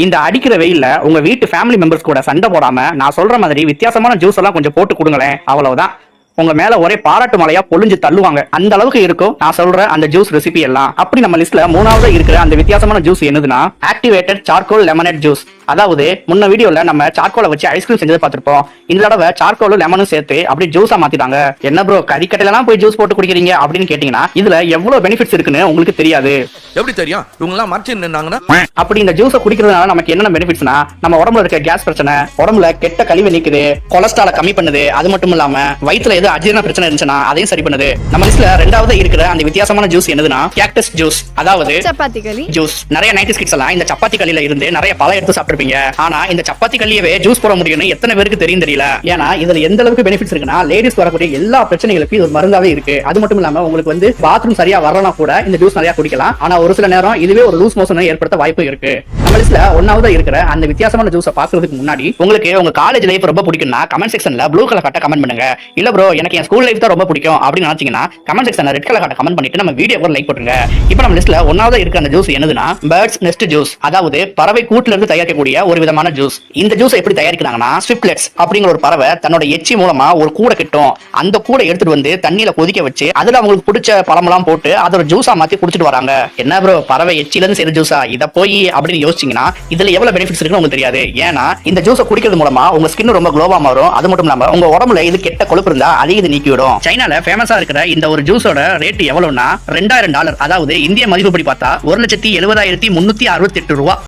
இந்த அடிக்கிற வெயில்ல உங்க வீட்டு ஃபேமிலி மெம்பர்ஸ் கூட சண்டை போடாம நான் சொல்ற மாதிரி வித்தியாசமான ஜூஸ் எல்லாம் கொஞ்சம் போட்டு கொடுங்களேன். அவ்வளவுதான். உங்க மேல ஒரே பாராட்டு மலையா பொழிஞ்சு தள்ளுவாங்க. அந்த அளவுக்கு இருக்கும் நான் சொல்ற அந்த ஜூஸ் ரெசிபி எல்லாம். அப்படி நம்ம லிஸ்ட்ல மூணாவது இருக்கிற அந்த வித்தியாசமான ஜூஸ் என்னதுன்னா ஆக்டிவேட்டட் சார்கோல் லெமனேட் ஜூஸ். அதாவது முன்ன வீடியோல நம்ம சார்கோலை வச்சு ஐஸ்கிரீம் செஞ்சதை பார்த்திருப்போம். இந்த தடவை சார்கோலும் லெமனும் சேர்த்து அப்படி ஜூஸா மாத்திட்டாங்க. என்ன ப்ரோ கறிக்கட்டையெல்லாம் போய் ஜூஸ் போட்டு குடிக்கிறீங்க அப்படின்னு கேட்டீங்கன்னா இதுல எவ்வளவு பெனிஃபிட்ஸ் இருக்குன்னு உங்களுக்கு தெரியாது. எப்படி தெரியும்? இவங்க எல்லாம் மறைச்சு நின்னாங்கன்னா அப்படி இந்த ஜூஸை குடிக்கிறதுனால நமக்கு என்னென்ன பெனிஃபிட்ஸ்னா நம்ம உடம்புல இருக்க கேஸ் பிரச்சனை, உடம்புல கெட்ட கழிவு நீக்குது, கொலஸ்ட்ரால கம்மி பண்ணுது. அது மட்டும் இல்லாம வயிற்றுல ஏதோ அஜீரண பிரச்சனை இருந்துச்சுன்னா அதையும் சரி பண்ணுது. நம்ம லிஸ்ட்ல ரெண்டாவது இருக்கிற அந்த வித்தியாசமான ஜூஸ் என்னதுன்னா கேக்டஸ் ஜூஸ். அதாவது சப்பாத்தி களி ஜூஸ். நிறைய 90s கிட்ஸ் எல்லாம் இந்த சப்பாத்தி களியில இருந்து நிறைய பழம் எடுத்து சாப்பிட்டுருப்பீங்க. ஆனா இந்த சப்பாத்தி களியவே ஜூஸ் போட முடியும்னு எத்தனை பேருக்கு தெரியும் தெரியல. ஏன்னா இதுல எந்த அளவுக்கு பெனிஃபிட்ஸ் இருக்குன்னா லேடிஸ் வரக்கூடிய எல்லா பிரச்சனைகளுக்கும் இது மருந்தாவே இருக்கு. அது மட்டும் இல்லாம உங்களுக்கு வந்து பாத்ரூம் சரியா வரலனா கூட இந்த ஜூஸ் நிறைய குடிக்கலாம். ஆனா ஒரு சில நேரம் இதுவே ஒரு லூஸ் மோஷன் ஏற்படுத்த வாய்ப்பு இருக்கு. நம்ம லிஸ்ட்ல ஒன்னாவது இருக்கிற அந்த வித்தியாசமான ஜூஸை பாக்குறதுக்கு முன்னாடி உங்களுக்கு உங்க காலேஜ் லைஃப் ரொம்ப பிடிக்கும்னா கமெண்ட் செக்ஷன்ல ப்ளூ கலர் ஹார்ட் கமெண்ட் பண்ணுங்க. இல்ல ப்ரோ எனக்கு என் ஸ்கூல் லைஃப் தான் ரொம்ப பிடிக்கும் அப்படின்னு நினைச்சீங்கன்னா கமெண்ட் செக்ஷன்ல ரெட் கலர் ஹார்ட் கமெண்ட் பண்ணிட்டு நம்ம வீடியோக்கு லைக் போட்டுருங்க. இப்போ நம்ம லிஸ்ட்ல ஒன்னாவது இருக்கிற அந்த ஜூஸ் என்னதுன்னா பேர்ட்ஸ் நெஸ்ட் ஜூஸ். அதாவது பறவை கூட்டுல இருந்து தயாரிக்கக்கூடிய ஒரு விதமான ஜூஸ். இந்த ஜூஸ் எப்படி தயாரிக்கிறாங்கன்னா ஸ்விஃப்ட்லெட்ஸ் அப்படிங்கிற ஒரு பறவை தன்னோட எச்சி மூலமா ஒரு கூடை கிட்டும். அந்த கூடை எடுத்துட்டு வந்து தண்ணியில கொதிக்க வச்சு அதுல அவங்களுக்கு பிடிச்ச பழமெல்லாம் போட்டு அதோட ஜூஸா மாத்தி குடிச்சிட்டு வராங்க. என்ன ப்ரோ பறவை எச்சில இருந்து செய்த ஜூஸா இத போய் அப்படின்னு யோசிச்சீங்கன்னா இதுல எவ்வளவு பெனிஃபிட்ஸ் இருக்குன்னு உங்களுக்கு தெரியாது. ஏன்னா இந்த ஜூஸை குடிக்கிறது மூலமா உங்க ஸ்கின் ரொம்ப க்ளோவா மாறும். அது மட்டும் இல்லாம உங்க உடம்புல இது கெட்ட கொழுப்பு இருந்தா அதையும் இது நீக்கிவிடும். சைனால ஃபேமஸா இருக்கிற இந்த ஒரு ஜூஸோட ரேட் எவ்வளவுன்னா $2000. அதாவது இந்திய மதிப்புப்படி பார்த்தா $1,70,368 ரூபாய்.